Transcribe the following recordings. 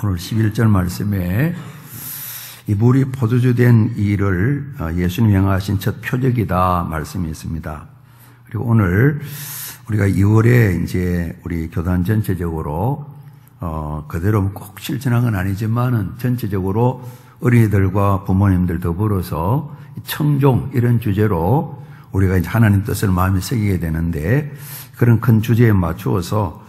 오늘 11절 말씀에 이 물이 포도주 된 일을 예수님이 행하신 첫 표적이다 말씀이 있습니다. 그리고 오늘 우리가 2월에 이제 우리 교단 전체적으로 그대로 꼭 실천한 건 아니지만은 전체적으로 어린이들과 부모님들 더불어서 청종 이런 주제로 우리가 이제 하나님 뜻을 마음에 새기게 되는데 그런 큰 주제에 맞추어서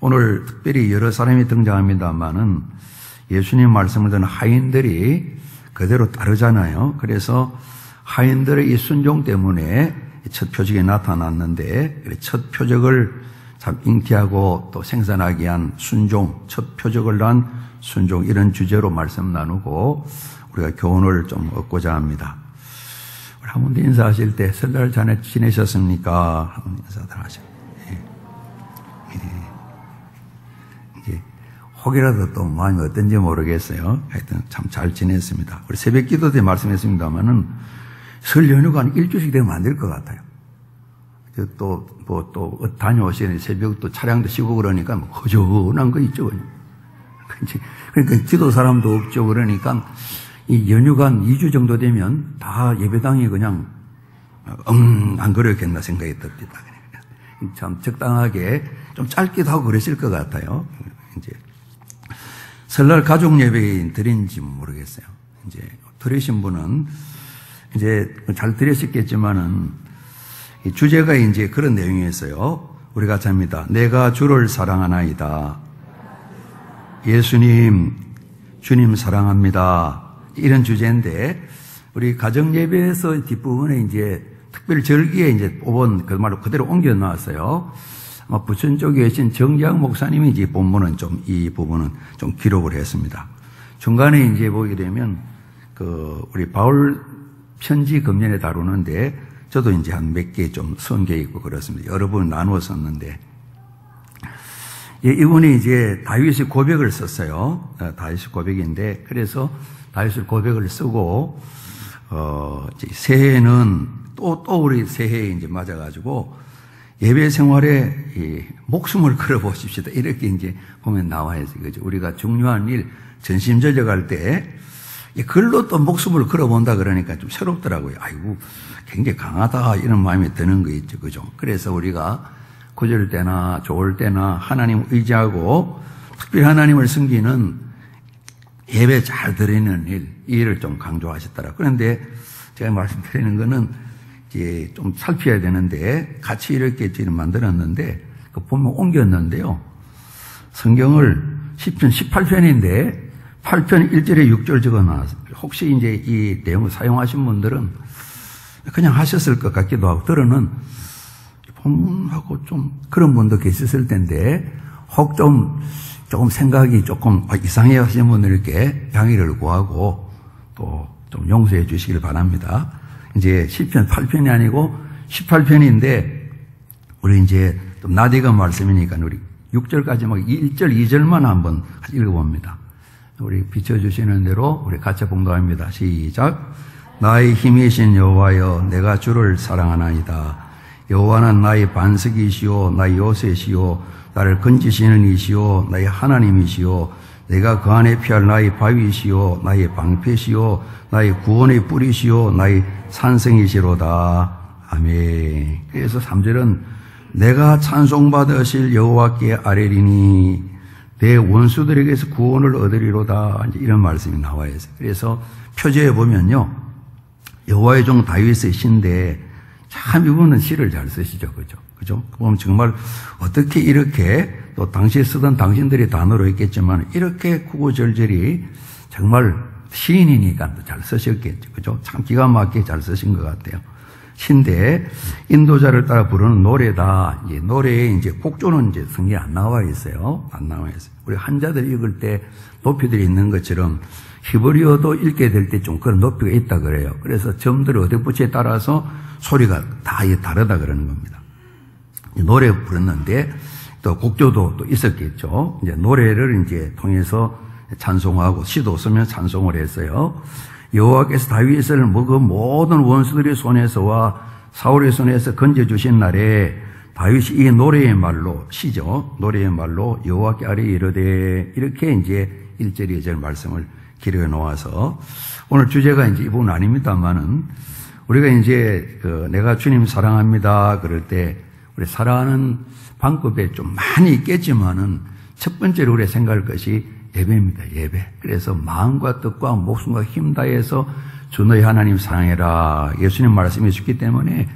오늘 특별히 여러 사람이 등장합니다만은 예수님 말씀을 듣는 하인들이 그대로 따르잖아요. 그래서 하인들의 이 순종 때문에 첫 표적이 나타났는데 첫 표적을 참 잉태하고 또 생산하기 위한 순종, 첫 표적을 난 순종 이런 주제로 말씀 나누고 우리가 교훈을 좀 얻고자 합니다. 우리 한 번 더 인사하실 때 설날 잘 지내셨습니까? 한번 인사들 하셔요. 이제 혹이라도 또 마음이 어떤지 모르겠어요. 하여튼 참 잘 지냈습니다. 우리 새벽 기도 때 말씀했습니다만은 설 연휴가 한 일주일씩 되면 안 될 것 같아요. 또 다녀오시는 새벽 또 차량도 쉬고 그러니까 허전한 거 있죠. 그러니까 기도 사람도 없죠. 그러니까 이 연휴가 한 2주 정도 되면 다 예배당이 그냥 안 그러겠나 생각이 듭니다. 참 적당하게 좀 짧기도 하고 그러실 것 같아요. 이제 설날 가족 예배 드린지 모르겠어요. 이제 들으신 분은 이제 잘 들으셨겠지만은 이 주제가 이제 그런 내용이었어요. 우리가 잡니다. 내가 주를 사랑하나이다. 예수님, 주님 사랑합니다. 이런 주제인데 우리 가정 예배에서 뒷부분에 이제 특별 절기에 이제 뽑은 그 말로 그대로 옮겨 놨어요. 아마 부천 쪽에 계신 정기학 목사님이 이제 본문은 이 부분은 좀 기록을 했습니다. 중간에 이제 보게 되면 우리 바울 편지 금년에 다루는데 저도 이제 한 몇 개 좀 선계 있고 그렇습니다. 여러 번 나누어 썼는데 이분이 이제 다윗의 고백을 썼어요. 다윗의 고백인데 그래서 다윗의 고백을 쓰고 새해는 또 우리 새해에 이제 맞아가지고 예배 생활에 목숨을 걸어 보십시다. 이렇게 이제 보면 나와 있어요. 그죠? 우리가 중요한 일 전심전력할 때 글로 또 목숨을 걸어본다 그러니까 좀 새롭더라고요. 아이고, 굉장히 강하다 이런 마음이 드는 거 있죠. 그죠? 그래서 우리가 고절 때나 좋을 때나 하나님 의지하고 특별히 하나님을 섬기는 예배 잘 드리는 이 일을 좀 강조하셨더라고요. 그런데 제가 말씀드리는 거는 이제 좀 살펴야 되는데 같이 이렇게 지금 만들었는데 그 보면 옮겼는데요. 성경을 10편 18편인데 8편 1절에 6절 적어 놨어요. 혹시 이제 이 내용을 사용하신 분들은 그냥 하셨을 것 같기도 하고, 들어는 본문하고 좀 그런 분도 계셨을 텐데, 혹 조금 생각이 조금 이상해 하시는 분들께 양해를 구하고 또 좀 용서해 주시길 바랍니다. 이제 10편 8편이 아니고 18편인데, 우리 이제 좀 나디가 말씀이니까 우리 6절까지 막 1절, 2절만 한번 읽어봅니다. 우리 비춰주시는 대로 우리 같이 봉독합니다. 시작. 나의 힘이신 여호와여, 내가 주를 사랑하나이다. 여호와는 나의 반석이시오, 나의 요새시오, 나를 건지시는 이시오, 나의 하나님이시오, 내가 그 안에 피할 나의 바위시오, 나의 방패시오, 나의 구원의 뿌리시오, 나의 산성이시로다. 아멘. 그래서 3절은 내가 찬송받으실 여호와께 아뢰리니 내 원수들에게서 구원을 얻으리로다. 이런 말씀이 나와 있어요. 그래서 표제에 보면요, 여호와의 종 다윗의 시인데 참 이분은 시를 잘 쓰시죠, 그죠? 보면 정말 어떻게 이렇게 또 당시에 쓰던 당신들이 단어로 했겠지만 이렇게 구구절절히 정말 시인이니까 잘 쓰셨겠죠, 그죠? 참 기가 막히게 잘 쓰신 것 같아요. 시인데 인도자를 따라 부르는 노래다. 이제 노래에 이제 곡조는 이제 성경에 안 나와 있어요. 안 나와 있어요. 우리 한자들 읽을 때 높이들이 있는 것처럼 히브리어도 읽게 될 때 좀 그런 높이가 있다 그래요. 그래서 점들 어디부치에 따라서 소리가 다 다르다 그러는 겁니다. 노래 부르는데 또 곡조도 또 있었겠죠. 이제 노래를 이제 통해서 찬송하고 시도 쓰면 찬송을 했어요. 여호와께서 다윗을 그 모든 원수들의 손에서와 사울의 손에서 건져주신 날에 다윗이 이 노래의 말로 시죠. 노래의 말로 여호와께 아뢰 이르되 이렇게 이제 1절, 2절 말씀을 기록해 놓아서 오늘 주제가 이제 이 부분 아닙니다만은 우리가 이제 내가 주님 사랑합니다 그럴 때 우리 사랑하는 방법에 좀 많이 있겠지만은 첫 번째로 우리가 생각할 것이 예배입니다. 예배. 그래서 마음과 뜻과 목숨과 힘 다해서 주 너희 하나님 사랑해라. 예수님 말씀해 주셨기 때문에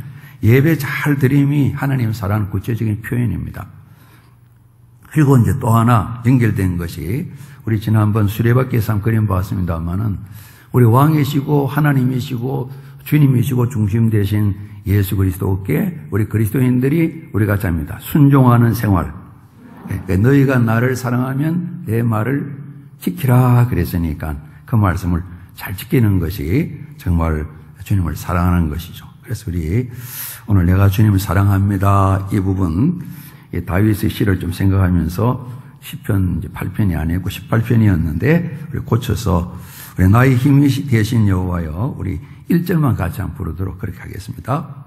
예배 잘 드림이 하나님 사랑하는 구체적인 표현입니다. 그리고 이제 또 하나 연결된 것이 우리 지난번 수레바퀴에서 한번 그림 봤습니다만은 우리 왕이시고 하나님이시고 주님이시고 중심 되신 예수 그리스도께 우리 그리스도인들이 우리 같이 합니다. 순종하는 생활. 너희가 나를 사랑하면 내 말을 지키라 그랬으니까 그 말씀을 잘 지키는 것이 정말 주님을 사랑하는 것이죠. 그래서 우리 오늘 내가 주님을 사랑합니다 이 부분 다윗의 시를 좀 생각하면서 시편 8편이 아니고 18편이었는데 우리 고쳐서 우리 나의 힘이 되신 여호와여 우리 1절만 같이 한번 부르도록 그렇게 하겠습니다.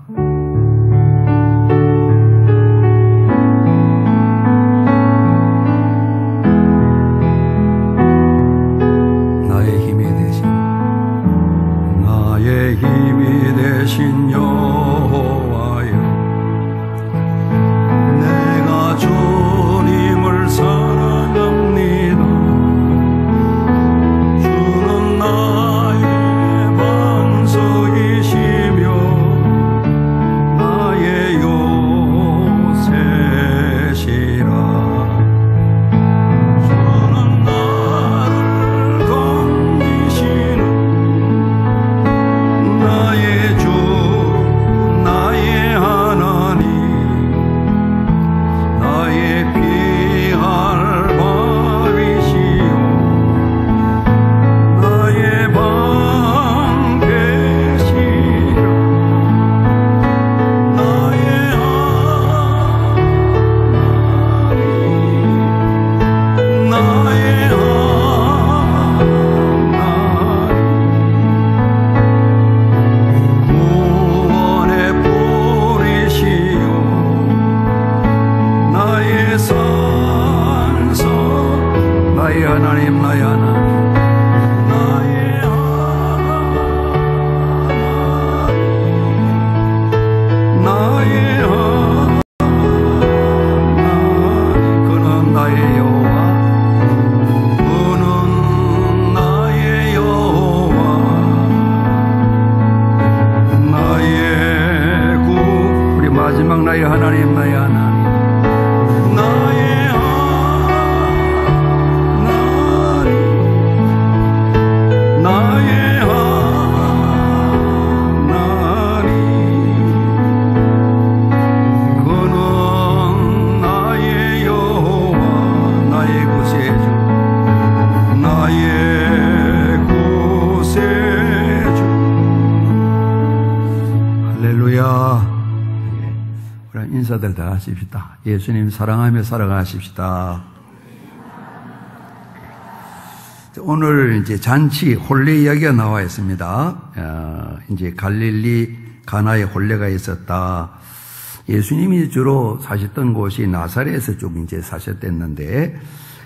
힘이 되신 여호와여 내가 주님을 사랑합니다. 주는 나의 반석이시며 나의 요새시라. 주는 나를 건지시는 나의 주 나의 하나님 나의 피할 밥이시요 나의 방 되시라. 나의 하나님 나의 나의 하나님 나의 하나님 나의 하나님 나의 하나님 그는 나의 여호와 그는 나의 여호와 나의 구 우리 마지막 나의 하나님 나의 하나님 나의 나의 하나님 그는 나의 여호와 나의 구세주 나의 구세주. 할렐루야. 우리 인사들 다 하십시다. 예수님 사랑하며 살아가십시다. 오늘 이제 잔치 혼례 이야기가 나와 있습니다. 이제 갈릴리 가나에 혼례가 있었다. 예수님이 주로 사셨던 곳이 나사렛에서 쭉 이제 사셨댔는데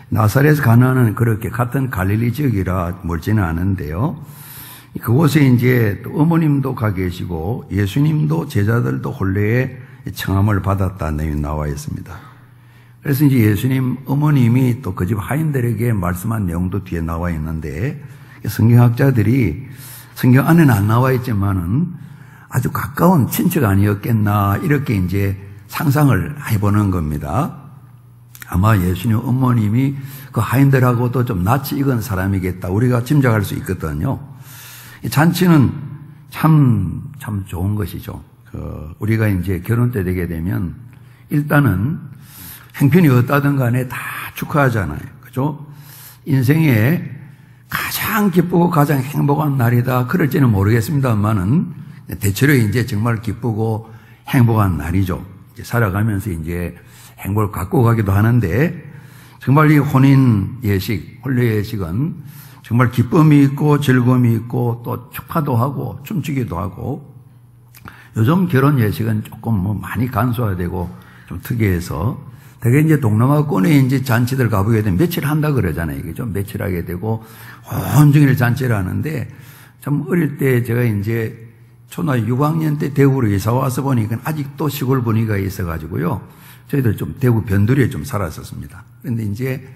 나사렛 가나는 그렇게 같은 갈릴리 지역이라 멀지는 않은데요. 그곳에 이제 또 어머님도 가 계시고 예수님도 제자들도 혼례에 청함을 받았다는 내용이 나와 있습니다. 그래서 이제 예수님 어머님이 또 그 집 하인들에게 말씀한 내용도 뒤에 나와 있는데 성경학자들이 성경 안에는 안 나와 있지만은 아주 가까운 친척 아니었겠나 이렇게 이제 상상을 해보는 겁니다. 아마 예수님 어머님이 그 하인들하고도 좀 낯이 익은 사람이겠다 우리가 짐작할 수 있거든요. 잔치는 참 좋은 것이죠. 우리가 이제 결혼 때 되게 되면 일단은 행편이 어떠든 간에 다 축하하잖아요. 그죠? 인생에 가장 기쁘고 가장 행복한 날이다. 그럴지는 모르겠습니다만은 대체로 이제 정말 기쁘고 행복한 날이죠. 이제 살아가면서 이제 행복을 갖고 가기도 하는데 정말 이 혼인 예식, 혼례 예식은 정말 기쁨이 있고 즐거움이 있고 또 축하도 하고 춤추기도 하고 요즘 결혼 예식은 조금 많이 간소화되고 좀 특이해서 되게 이제 동남아권에 이제 잔치들 가보게 되면 며칠 한다 그러잖아요. 이게 좀 며칠 하게 되고, 온종일 잔치를 하는데, 참 어릴 때 제가 이제 초등학교 6학년 때 대구로 이사 와서 보니까 아직도 시골 분위기가 있어가지고요. 저희들 좀 대구 변두리에 좀 살았었습니다. 그런데 이제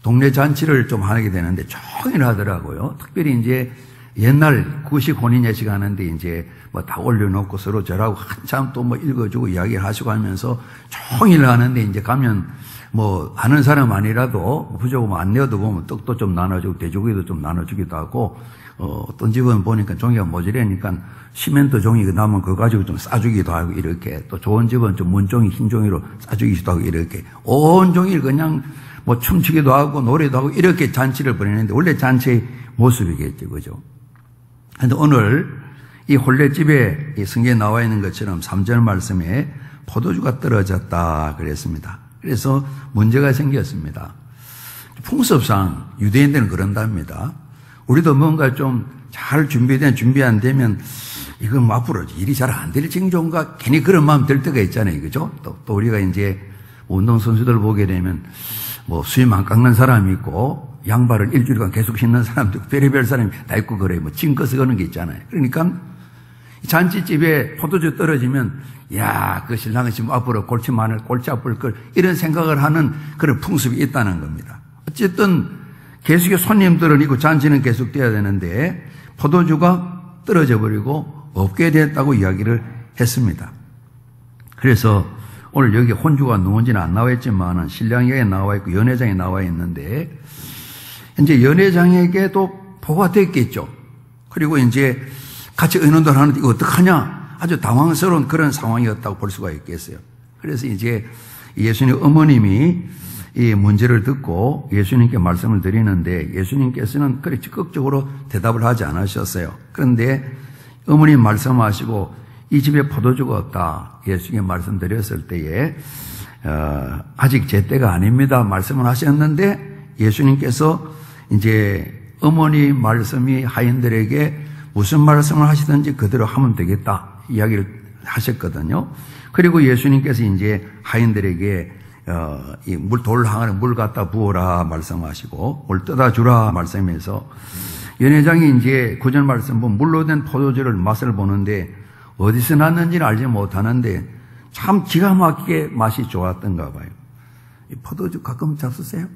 동네 잔치를 좀 하게 되는데 종일 하더라고요. 특별히 이제 옛날 구식 혼인 예식 하는데 이제 뭐 다 올려놓고 서로 절하고 한참 또 뭐 읽어주고 이야기를 하시고 하면서 종일 하는데 이제 가면 뭐 아는 사람 아니라도 부족하면 안 내어도 보면 떡도 좀 나눠주고 돼지고기도 좀 나눠주기도 하고 어떤 집은 보니까 종이가 모자라니까 시멘트 종이 남은 그거 가지고 좀 싸주기도 하고 이렇게 또 좋은 집은 좀 문종이 흰 종이로 싸주기도 하고 이렇게 온종일 그냥 뭐 춤추기도 하고 노래도 하고 이렇게 잔치를 벌이는데 원래 잔치의 모습이겠죠. 그죠? 그런데 오늘 이 혼례집에 이 성경에 나와 있는 것처럼 3절 말씀에 포도주가 떨어졌다 그랬습니다. 그래서 문제가 생겼습니다. 풍습상 유대인들은 그런답니다. 우리도 뭔가 좀 잘 준비 안 되면 이건 뭐 앞으로 일이 잘 안 될 징조인가 괜히 그런 마음 들 때가 있잖아요. 그죠? 또 우리가 이제 운동선수들 보게 되면 뭐 수염 안 깎는 사람이 있고 양발을 일주일간 계속 신는 사람도 있고 별의별 사람이 다 있고 그래요. 뭐 징커스 거는 게 있잖아요. 그러니까 잔치집에 포도주 떨어지면 야, 그 신랑은 지금 앞으로 골치 아플 걸 이런 생각을 하는 그런 풍습이 있다는 겁니다. 어쨌든 계속의 손님들은 있고 잔치는 계속돼야 되는데 포도주가 떨어져 버리고 없게 됐다고 이야기를 했습니다. 그래서 오늘 여기 혼주가 누군지는 안 나와 있지만 신랑에게 나와 있고 연회장에 나와 있는데 이제 연회장에게도 보고가 됐겠죠. 그리고 이제 같이 의논을 하는데 이거 어떡하냐 아주 당황스러운 그런 상황이었다고 볼 수가 있겠어요. 그래서 이제 예수님 어머님이 이 문제를 듣고 예수님께 말씀을 드리는데 예수님께서는 그렇게 적극적으로 대답을 하지 않으셨어요. 그런데 어머님 말씀하시고 이 집에 포도주가 없다 예수님께 말씀드렸을 때에 아직 제 때가 아닙니다 말씀을 하셨는데 예수님께서 이제 어머니 말씀이 하인들에게 무슨 말씀을 하시든지 그대로 하면 되겠다 이야기를 하셨거든요. 그리고 예수님께서 이제 하인들에게 이 돌 항아리 물 갖다 부어라 말씀하시고 물 떠다 주라 말씀해서 연회장이 이제 9절 말씀 보면 물로 된 포도주를 맛을 보는데 어디서 났는지는 알지 못하는데 참 기가 막히게 맛이 좋았던가 봐요. 이 포도주 가끔 잡수세요?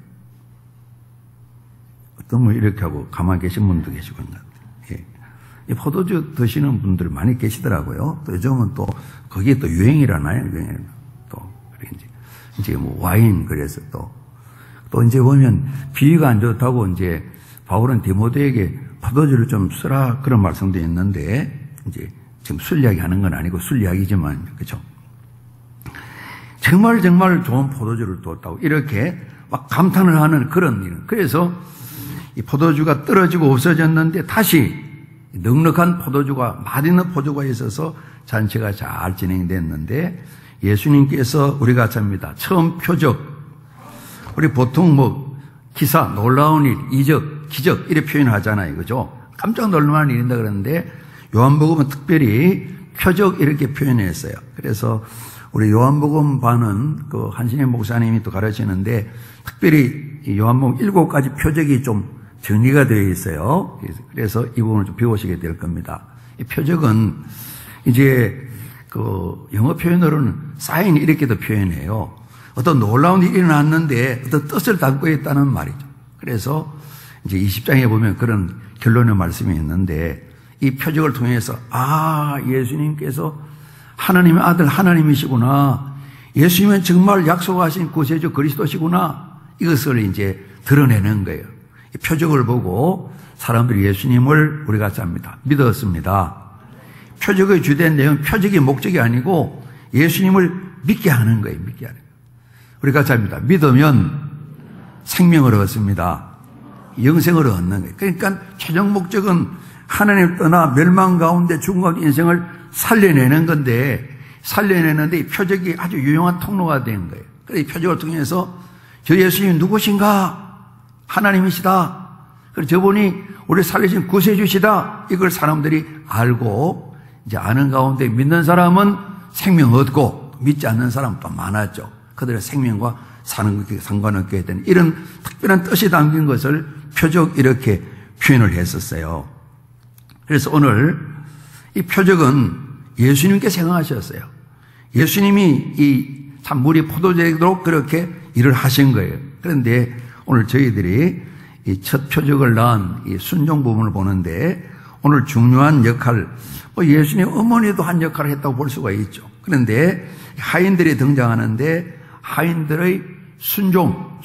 어떤 분 이렇게 하고 가만히 계신 분도 계시고 예. 이 포도주 드시는 분들 많이 계시더라고요. 또 요즘은 또 그게 또 유행이라나요? 또 이제 뭐 와인 그래서 또 이제 보면 비위가 안 좋다고 이제 바울은 디모데에게 포도주를 좀 쓰라 그런 말씀도 있는데 이제 지금 술 이야기하는 건 아니고 술 이야기지만 그렇죠. 정말 좋은 포도주를 뒀다고 이렇게 막 감탄을 하는 그런 일은 그래서 이 포도주가 떨어지고 없어졌는데 다시 넉넉한 포도주가 맛있는 포도주가 있어서 잔치가 잘 진행됐는데 예수님께서 우리가 잡니다. 처음 표적 우리 보통 뭐 기사 놀라운 일 이적 기적 이렇게 표현을 하잖아요. 그죠? 깜짝 놀랄 일인다 그러는데 요한복음은 특별히 표적 이렇게 표현했어요. 그래서 우리 요한복음 반은 그 한신혜 목사님이 또 가르치는데 특별히 요한복음 7가지 표적이 좀 정리가 되어 있어요. 그래서 이 부분을 좀 배우시게 될 겁니다. 이 표적은 이제 그 영어 표현으로는 사인 이렇게도 표현해요. 어떤 놀라운 일이 일어났는데 어떤 뜻을 담고 있다는 말이죠. 그래서 이제 20장에 보면 그런 결론의 말씀이 있는데 이 표적을 통해서 예수님께서 하나님의 아들 하나님이시구나. 예수님은 정말 약속하신 구세주 그리스도시구나. 이것을 이제 드러내는 거예요. 이 표적을 보고 사람들이 예수님을 우리가 잡니다. 믿었습니다. 표적의 주된 내용은 표적이 목적이 아니고 예수님을 믿게 하는 거예요. 믿게 하는 거예요. 우리가 잡니다. 믿으면 생명을 얻습니다. 영생을 얻는 거예요. 그러니까 최종 목적은 하나님을 떠나 멸망 가운데 죽은 가운데 인생을 살려내는 건데 살려내는데 이 표적이 아주 유용한 통로가 된 거예요. 그래서 이 표적을 통해서 저 예수님이 누구신가? 하나님이시다. 그래서 저분이 우리 살리신 구세주시다. 이걸 사람들이 알고 이제 아는 가운데 믿는 사람은 생명 얻고 믿지 않는 사람은 또 많았죠. 그들의 생명과 사는 것에 상관없게 되는 이런 특별한 뜻이 담긴 것을 표적 이렇게 표현을 했었어요. 그래서 오늘 이 표적은 예수님께서 행하셨어요. 예수님이 이 참 물이 포도되도록 그렇게 일을 하신 거예요. 그런데 오늘 저희들이 이 첫 표적을 낳은 이 순종 부분을 보는데 오늘 중요한 역할, 예수님 어머니도 한 역할을 했다고 볼 수가 있죠. 그런데 하인들이 등장하는데 하인들의 순종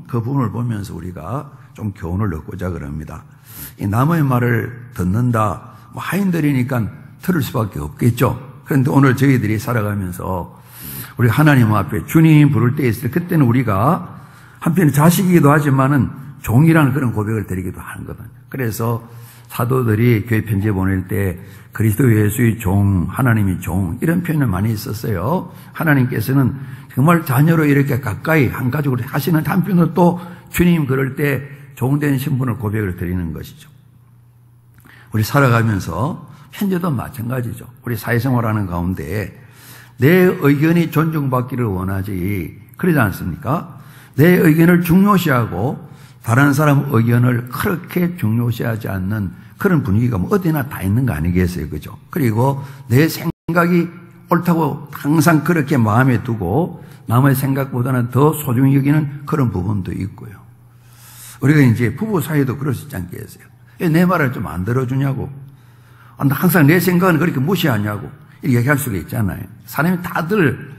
그 부분을 보면서 우리가 좀 교훈을 얻고자 그럽니다. 이 남의 말을 듣는다, 하인들이니까 들을 수밖에 없겠죠. 그런데 오늘 저희들이 살아가면서 우리 하나님 앞에 주님 부를 때 있을 때 그때는 우리가 한편 자식이기도 하지만은 종이라는 그런 고백을 드리기도 하는 거거든요. 그래서 사도들이 교회 편지에 보낼 때 그리스도 예수의 종, 하나님이 종 이런 표현을 많이 있었어요. 하나님께서는 정말 자녀로 이렇게 가까이 한 가족으로 하시는 한편으로 또 주님 그럴 때 종된 신분을 고백을 드리는 것이죠. 우리 살아가면서 현재도 마찬가지죠. 우리 사회생활하는 가운데 내 의견이 존중받기를 원하지 그러지 않습니까? 내 의견을 중요시하고 다른 사람 의견을 그렇게 중요시하지 않는 그런 분위기가 어디나 다 있는 거 아니겠어요? 그죠? 그리고 내 생각이 옳다고 항상 그렇게 마음에 두고 남의 생각보다는 더 소중히 여기는 그런 부분도 있고요. 우리가 이제 부부 사이도 그럴 수 있지 않겠어요? 내 말을 좀 안 들어주냐고. 항상 내 생각은 그렇게 무시하냐고. 이렇게 얘기할 수가 있잖아요. 사람이 다들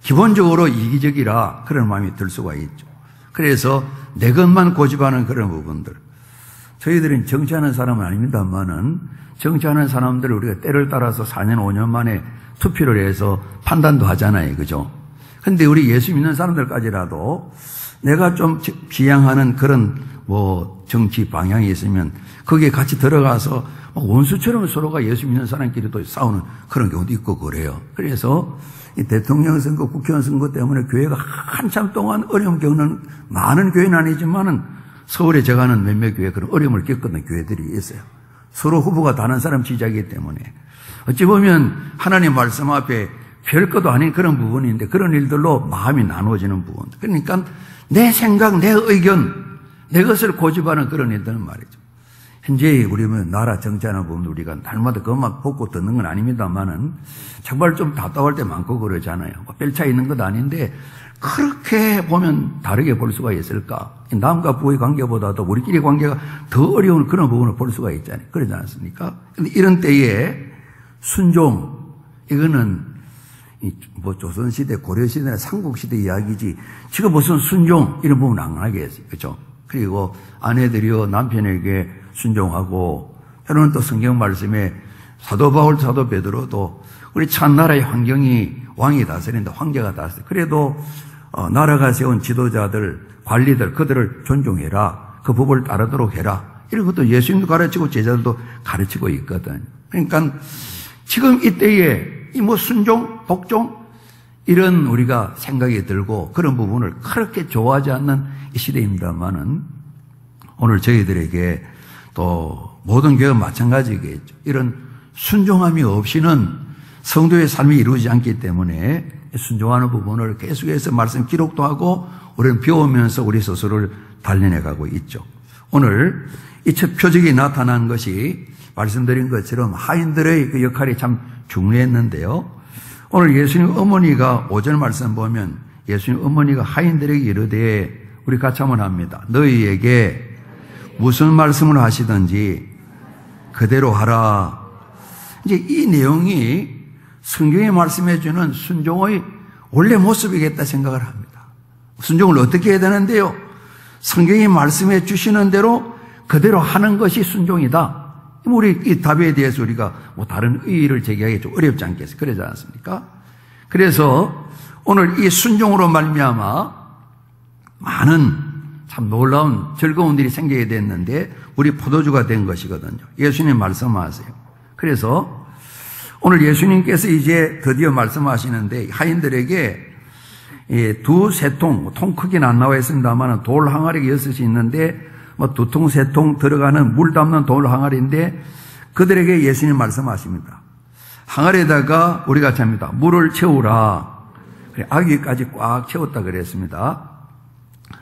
기본적으로 이기적이라 그런 마음이 들 수가 있죠. 그래서 내 것만 고집하는 그런 부분들. 저희들은 정치하는 사람은 아닙니다만은 정치하는 사람들을 우리가 때를 따라서 4년, 5년 만에 투표를 해서 판단도 하잖아요. 그죠? 근데 우리 예수 믿는 사람들까지라도 내가 좀 지향하는 그런 정치 방향이 있으면 거기에 같이 들어가서 원수처럼 서로가 예수 믿는 사람끼리도 싸우는 그런 경우도 있고 그래요. 그래서 이 대통령 선거, 국회의원 선거 때문에 교회가 한참 동안 어려움 겪는 많은 교회는 아니지만은 서울에 제가 아는 몇몇 교회 그런 어려움을 겪었던 교회들이 있어요. 서로 후보가 다른 사람 지지하기 때문에 어찌 보면 하나님 말씀 앞에 별것도 아닌 그런 부분인데 그런 일들로 마음이 나누어지는 부분. 그러니까 내 생각, 내 의견, 내 것을 고집하는 그런 일들은 말이죠. 현재 우리 나라 정치하는 부분 우리가 날마다 그것만 보고 듣는 건 아닙니다만은 정말 좀 답답할 때 많고 그러잖아요. 별 차이 있는 것도 아닌데 그렇게 보면 다르게 볼 수가 있을까? 남과 부의 관계보다도 우리끼리 관계가 더 어려운 그런 부분을 볼 수가 있잖아요. 그러지 않습니까? 근데 이런 때에 순종, 이거는 조선시대, 고려시대나 삼국시대 이야기지 지금 무슨 순종 이런 부분 안 하겠어요. 그렇죠? 그리고 아내들이요 남편에게 순종하고 때로는 또 성경 말씀에 사도 바울, 사도 베드로도 우리 찬나라의 환경이 왕이 다스린다, 황제가 다스린다. 그래도 나라가 세운 지도자들, 관리들 그들을 존중해라. 그 법을 따르도록 해라. 이런 것도 예수님도 가르치고 제자들도 가르치고 있거든. 그러니까 지금 이때에 이 순종, 복종 이런 우리가 생각이 들고 그런 부분을 그렇게 좋아하지 않는 이 시대입니다만은 오늘 저희들에게 또 모든 교회가 마찬가지겠죠. 이런 순종함이 없이는 성도의 삶이 이루어지지 않기 때문에 순종하는 부분을 계속해서 말씀 기록도 하고 우리는 배우면서 우리 스스로를 단련해가고 있죠. 오늘 이 첫 표적이 나타난 것이 말씀드린 것처럼 하인들의 그 역할이 참 중요했는데요. 오늘 예수님 어머니가 5절 말씀 보면 예수님 어머니가 하인들에게 이르되 우리 같이 한번 합니다. 너희에게 무슨 말씀을 하시든지 그대로 하라. 이제 이 내용이 성경이 말씀해 주는 순종의 원래 모습이겠다 생각을 합니다. 순종을 어떻게 해야 되는데요? 성경이 말씀해 주시는 대로 그대로 하는 것이 순종이다. 우리 이 답에 대해서 우리가 다른 의의를 제기하기 좀 어렵지 않겠어요? 그러지 않습니까? 그래서 오늘 이 순종으로 말미암아 많은 참 놀라운 즐거운 일이 생기게 됐는데 우리 포도주가 된 것이거든요. 예수님 말씀하세요. 그래서 오늘 예수님께서 이제 드디어 말씀하시는데 하인들에게 두세 통 크기는 안 나와 있습니다만 돌 항아리가 6이 있는데 두 통, 세 통 들어가는 물 담는 돌 항아리인데 그들에게 예수님 말씀하십니다. 항아리에다가 우리 같이 합니다. 물을 채우라. 아귀까지 꽉 채웠다 그랬습니다.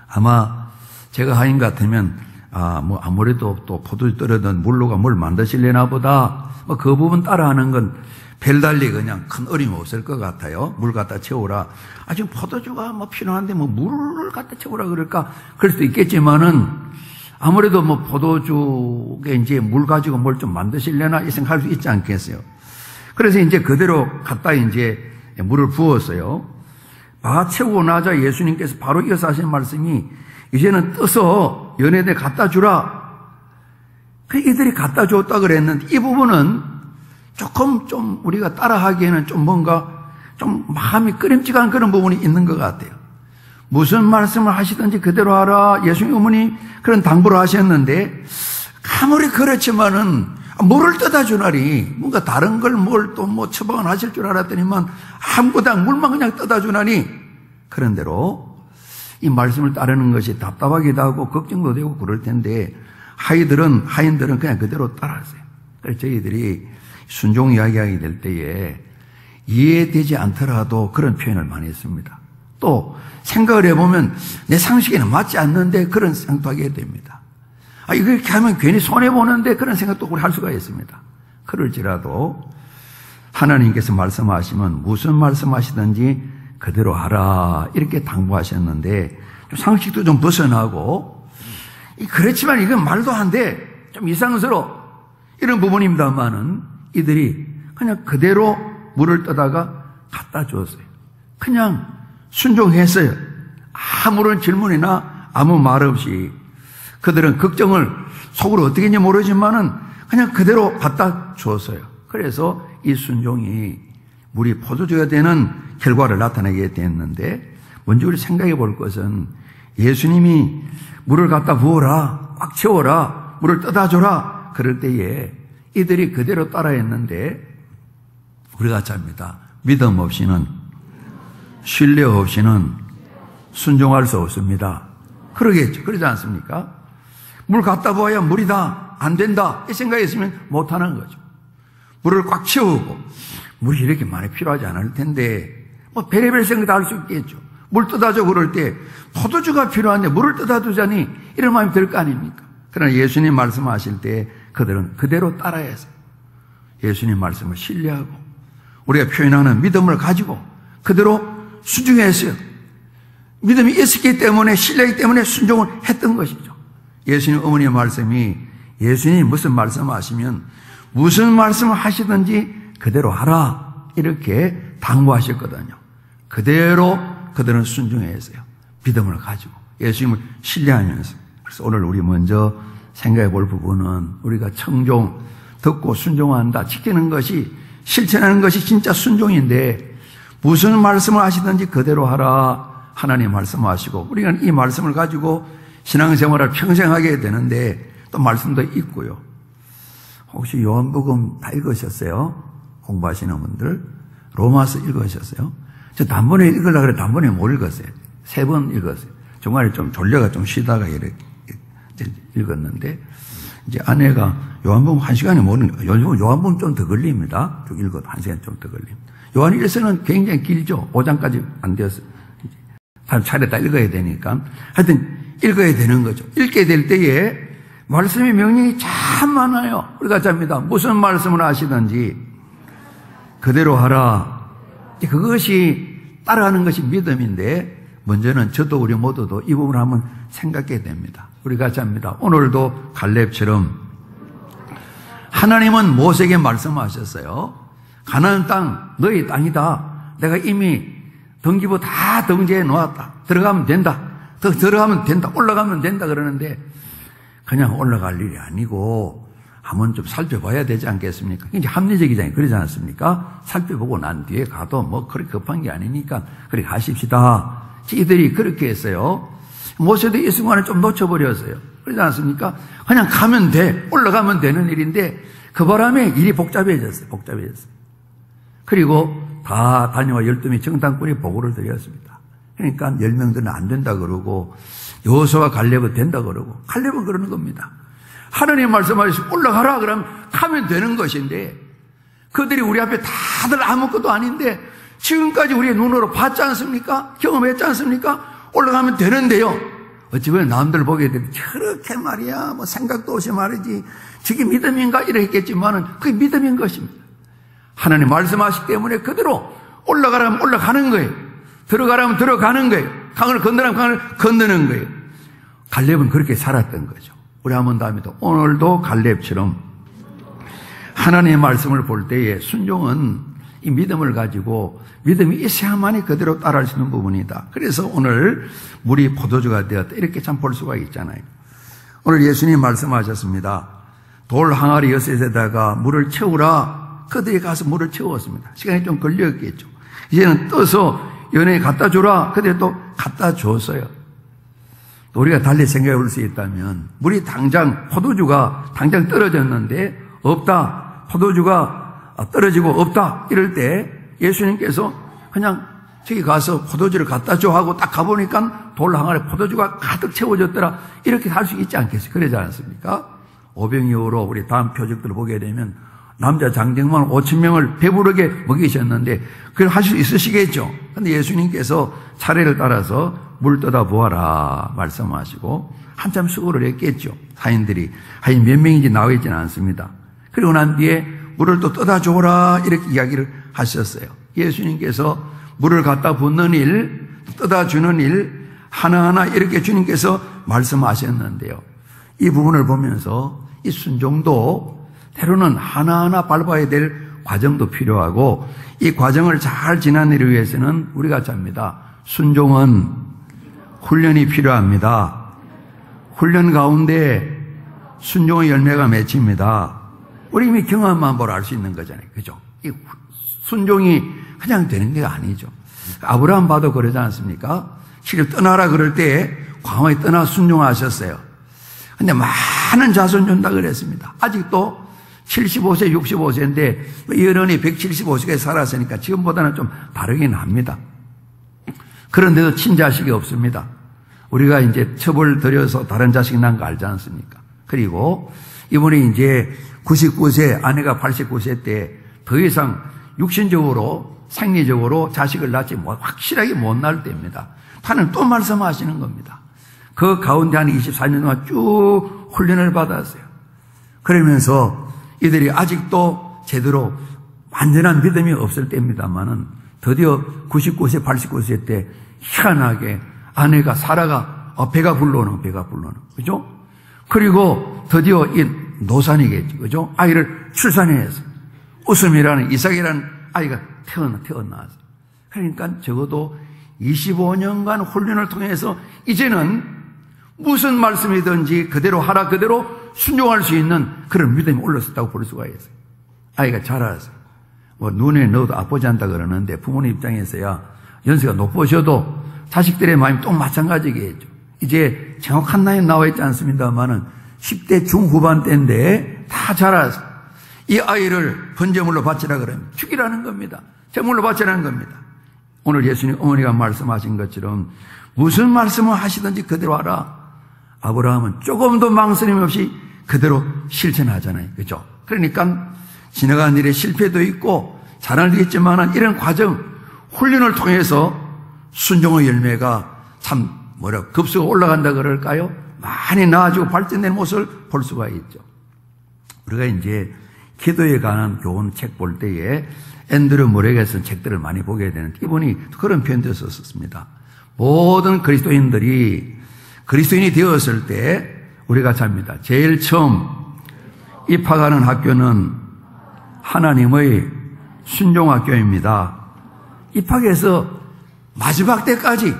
아마 제가 하인 같으면 아무래도 또 포도주 떨어든 물로가 뭘 만드실래나 보다 그 부분 따라하는 건 별달리 그냥 큰 어려움 없을 것 같아요. 물 갖다 채우라. 지금 포도주가 필요한데 물을 갖다 채우라 그럴까? 그럴 수도 있겠지만은 아무래도 포도주에 이제 물 가지고 뭘 좀 만드실래나 이 생각할 수 있지 않겠어요. 그래서 이제 그대로 갖다 이제 물을 부었어요. 다 채우고 나자 예수님께서 바로 이어서 하신 말씀이 이제는 떠서 연회대 갖다 주라. 이들이 갖다 줬다 그랬는데 이 부분은 조금 좀 우리가 따라하기에는 좀 뭔가 좀 마음이 끄림직한 그런 부분이 있는 것 같아요. 무슨 말씀을 하시든지 그대로 하라. 예수님 어머니 그런 당부를 하셨는데 아무리 그렇지만은 물을 떠다 주나니 뭔가 다른 걸 뭘 또 처방을 하실 줄 알았더니만 아무것도 물만 그냥 떠다 주나니 그런 대로 이 말씀을 따르는 것이 답답하기도 하고 걱정도 되고 그럴 텐데 하인들은 그냥 그대로 따라하세요. 그래서 저희들이 순종 이야기하게 될 때에 이해되지 않더라도 그런 표현을 많이 했습니다. 또 생각을 해보면 내 상식에는 맞지 않는데 그런 생각도 하게 됩니다. 이렇게 하면 괜히 손해보는데 그런 생각도 우리 할 수가 있습니다. 그럴지라도 하나님께서 말씀하시면 무슨 말씀하시든지 그대로 하라 이렇게 당부하셨는데 좀 상식도 좀 벗어나고 그렇지만 이건 말도 안 돼. 좀 이상스러워. 이런 부분입니다만은 이들이 그냥 그대로 물을 떠다가 갖다 줬어요. 그냥 순종했어요. 아무런 질문이나 아무 말 없이 그들은 걱정을 속으로 어떻게 했는지 모르지만은 그냥 그대로 갖다 줬어요. 그래서 이 순종이 물이 포도주가 되는 결과를 나타내게 됐는데 먼저 우리 생각해 볼 것은 예수님이 물을 갖다 부어라, 꽉 채워라, 물을 떠다 줘라 그럴 때에 이들이 그대로 따라했는데 우리가 같이 합니다. 믿음 없이는 신뢰 없이는 순종할 수 없습니다. 그러겠죠. 그러지 않습니까? 물 갖다 부어야 물이다. 안 된다. 이 생각했으면 못하는 거죠. 물을 꽉 채우고 물이 이렇게 많이 필요하지 않을 텐데 별의별 생각도 할 수 있겠죠. 물 떠다 줘 그럴 때 포도주가 필요한데 물을 떠다 주자니 이런 마음이 들 거 아닙니까? 그러나 예수님 말씀하실 때 그들은 그대로 따라해서 예수님 말씀을 신뢰하고 우리가 표현하는 믿음을 가지고 그대로 순종했어요. 믿음이 있었기 때문에 신뢰이기 때문에 순종을 했던 것이죠. 예수님 어머니의 말씀이 예수님이 무슨 말씀하시면 무슨 말씀을 하시든지 그대로 하라 이렇게 당부하셨거든요. 그대로 그들은 순종했어요. 믿음을 가지고 예수님을 신뢰하면서. 그래서 오늘 우리 먼저 생각해 볼 부분은 우리가 청종, 듣고 순종한다, 지키는 것이 실천하는 것이 진짜 순종인데 무슨 말씀을 하시든지 그대로 하라 하나님 말씀하시고 우리가 이 말씀을 가지고 신앙생활을 평생 하게 되는데 또 말씀도 있고요. 혹시 요한복음 다 읽으셨어요? 공부하시는 분들 로마서 읽으셨어요? 저 단번에 읽으려고 그래 단번에 못 읽었어요. 3번 읽었어요. 중간에 좀 졸려가 좀 쉬다가 이렇게 읽었는데 이제 아내가 요한복음 1시간에 못 읽어요. 요즘 요한복음 좀 더 걸립니다. 쭉 읽어도 1시간 좀 더 걸립니다. 요한 1서는 굉장히 길죠. 5장까지 안 되었어요. 한 차례 다 읽어야 되니까. 하여튼 읽어야 되는 거죠. 읽게 될 때에 말씀의 명령이 참 많아요. 우리가 잡니다. 무슨 말씀을 하시든지 그대로 하라. 그것이 따라하는 것이 믿음인데 먼저는 저도 우리 모두도 이 부분을 한번 생각해야 됩니다. 우리가 같이 합니다. 오늘도 갈렙처럼 하나님은 모세에게 말씀하셨어요. 가나안 땅 너희 땅이다. 내가 이미 등기부 다 등재해 놓았다. 들어가면 된다. 더 들어가면 된다. 올라가면 된다 그러는데 그냥 올라갈 일이 아니고 한번 좀 살펴봐야 되지 않겠습니까? 이제 합리적이잖아요. 그러지 않습니까? 살펴보고 난 뒤에 가도 뭐 그렇게 급한 게 아니니까 그렇게 가십시다. 이들이 그렇게 했어요. 모세도 이 순간에 좀 놓쳐버렸어요. 그러지 않습니까? 그냥 가면 돼. 올라가면 되는 일인데 그 바람에 일이 복잡해졌어요. 그리고 다 다니와 12명의 정탐꾼이 보고를 드렸습니다. 그러니까 10명들은 안 된다 그러고 여호수아와 갈렙은 된다 그러고 갈렙은 그러는 겁니다. 하나님 말씀하시고 올라가라 그러면 가면 되는 것인데 그들이 우리 앞에 다들 아무것도 아닌데 지금까지 우리의 눈으로 봤지 않습니까? 경험했지 않습니까? 올라가면 되는데요. 어찌 보면 남들 보게 되면 저렇게 말이야 뭐 생각도 없이 말이지 저게 믿음인가 이랬겠지만은 그게 믿음인 것입니다. 하나님 말씀하시기 때문에 그대로 올라가라면 올라가는 거예요. 들어가라면 들어가는 거예요. 강을 건너라면 강을 건너는 거예요. 갈렙은 그렇게 살았던 거죠. 우리 한번 다음에도 오늘도 갈렙처럼 하나님의 말씀을 볼 때에 순종은 이 믿음을 가지고 믿음이 있어야만이 그대로 따라할 수 있는 부분이다. 그래서 오늘 물이 포도주가 되었다. 이렇게 참 볼 수가 있잖아요. 오늘 예수님 말씀하셨습니다. 돌 항아리 6에다가 물을 채우라. 그들이 가서 물을 채웠습니다. 시간이 좀 걸렸겠죠. 이제는 떠서 연회에 갖다 주라. 그들이 또 갖다 줬어요. 우리가 달리 생각해 볼 수 있다면 물이 당장 포도주가 당장 떨어졌는데 없다. 포도주가 떨어지고 없다. 이럴 때 예수님께서 그냥 저기 가서 포도주를 갖다 줘 하고 딱 가보니까 돌 항아리 포도주가 가득 채워졌더라. 이렇게 할 수 있지 않겠어요? 그러지 않습니까? 오병이어로 우리 다음 표적들을 보게 되면 남자 장정만 5,000명을 배부르게 먹이셨는데 그걸 하실 수 있으시겠죠? 근데 예수님께서 차례를 따라서 물 떠다 부어라 말씀하시고 한참 수고를 했겠죠. 사인들이 하인 몇 명인지 나와 있지는 않습니다. 그리고 난 뒤에 물을 또 떠다 줘라 이렇게 이야기를 하셨어요. 예수님께서 물을 갖다 붓는 일, 떠다 주는 일 하나하나 이렇게 주님께서 말씀하셨는데요. 이 부분을 보면서 이 순종도 때로는 하나하나 밟아야 될 과정도 필요하고 이 과정을 잘 지나내기 위해서는 우리가 잡니다. 순종은 훈련이 필요합니다. 훈련 가운데 순종의 열매가 맺힙니다. 우리 이미 경험만 보러 알 수 있는 거잖아요. 그죠? 이 순종이 그냥 되는 게 아니죠. 아브라함 봐도 그러지 않습니까? 실을 떠나라 그럴 때 광야에 떠나 순종하셨어요. 근데 많은 자손 준다 그랬습니다. 아직도 75세, 65세인데 여론이 175세까지 살았으니까 지금보다는 좀 다르긴 합니다. 그런데도 친자식이 없습니다. 우리가 이제 첩을 들여서 다른 자식 난 거 알지 않습니까? 그리고 이분이 이제 99세, 아내가 89세 때 더 이상 육신적으로, 생리적으로 자식을 낳지 확실하게 못 낳을 때입니다. 하나님 또 말씀하시는 겁니다. 그 가운데 한 24년 동안 쭉 훈련을 받았어요. 그러면서 이들이 아직도 제대로 완전한 믿음이 없을 때입니다만은 드디어 99세, 89세 때 희한하게 아내가 사라가 배가 불러오는, 그죠? 그리고 드디어 이 노산이겠죠, 그죠? 아이를 출산해서 웃음이라는 이삭이라는 아이가 태어났어요. 그러니까 적어도 25년간 훈련을 통해서 이제는 무슨 말씀이든지 그대로 하라, 그대로 순종할 수 있는 그런 믿음이 올랐었다고 볼 수가 있어요. 아이가 자라서 눈에 넣어도 아프지 않다 그러는데 부모님 입장에서야 연세가 높으셔도 자식들의 마음이 또 마찬가지겠죠. 이제 정확한 나이 나와 있지 않습니다만은 10대 중후반 때인데 다 자라서 이 아이를 번제물로 바치라 그러면 죽이라는 겁니다. 제물로 바치라는 겁니다. 오늘 예수님 어머니가 말씀하신 것처럼 무슨 말씀을 하시든지 그대로 하라. 아브라함은 조금도 망설임 없이 그대로 실천하잖아요. 그죠? 그러니까 지나간 일에 실패도 있고 잘할 수 있지만 이런 과정, 훈련을 통해서 순종의 열매가 참 급수가 올라간다 그럴까요? 많이 나아지고 발전되는 모습을 볼 수가 있죠. 우리가 이제 기도에 관한 교훈 책 볼 때에 앤드류 모렉에 쓴 책들을 많이 보게 되는데 이분이 그런 표현도 썼습니다. 모든 그리스도인들이 그리스도인이 되었을 때 우리가 잡니다. 제일 처음 입학하는 학교는 하나님의 순종학교입니다. 입학해서 마지막 때까지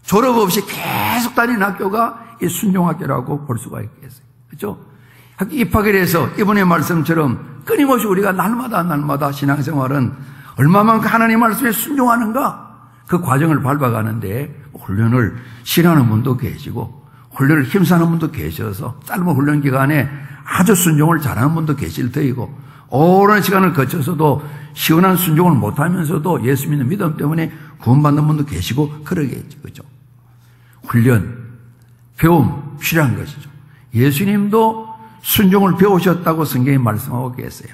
졸업 없이 계속 다니는 학교가 이 순종학교라고 볼 수가 있겠어요. 그렇죠? 학교 입학을 해서 이분의 말씀처럼 끊임없이 우리가 날마다 신앙생활은 얼마만큼 하나님 말씀에 순종하는가 그 과정을 밟아가는데 훈련을 싫어하는 분도 계시고 훈련을 힘쓰는 분도 계셔서 짧은 훈련 기간에 아주 순종을 잘하는 분도 계실 터이고 오랜 시간을 거쳐서도 시원한 순종을 못하면서도 예수 믿는 믿음 때문에 구원받는 분도 계시고 그러겠죠. 그죠? 훈련, 배움 필요한 것이죠. 예수님도 순종을 배우셨다고 성경이 말씀하고 계세요.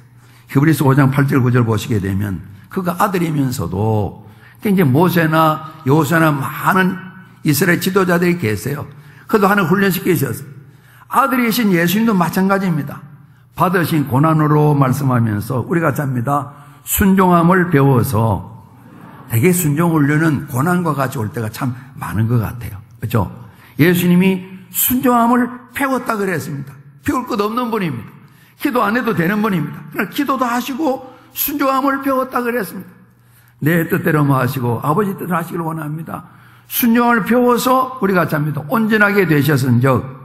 히브리서 5장 8절 9절 보시게 되면 그가 아들이면서도 이제 모세나 여호수아나 많은 이스라엘 지도자들이 계세요. 그도 하나 훈련시켜 주셨어요. 아들이신 예수님도 마찬가지입니다. 받으신 고난으로 말씀하면서 우리가 잡니다. 순종함을 배워서 되게 순종 훈련은 고난과 같이 올 때가 참 많은 것 같아요. 그렇죠? 예수님이 순종함을 배웠다 그랬습니다. 배울 것 없는 분입니다. 기도 안 해도 되는 분입니다. 그러나 기도도 하시고 순종함을 배웠다 그랬습니다. 내 뜻대로만 하시고 아버지 뜻을 하시길 원합니다. 순종을 배워서 우리가 잡니다. 온전하게 되셨은즉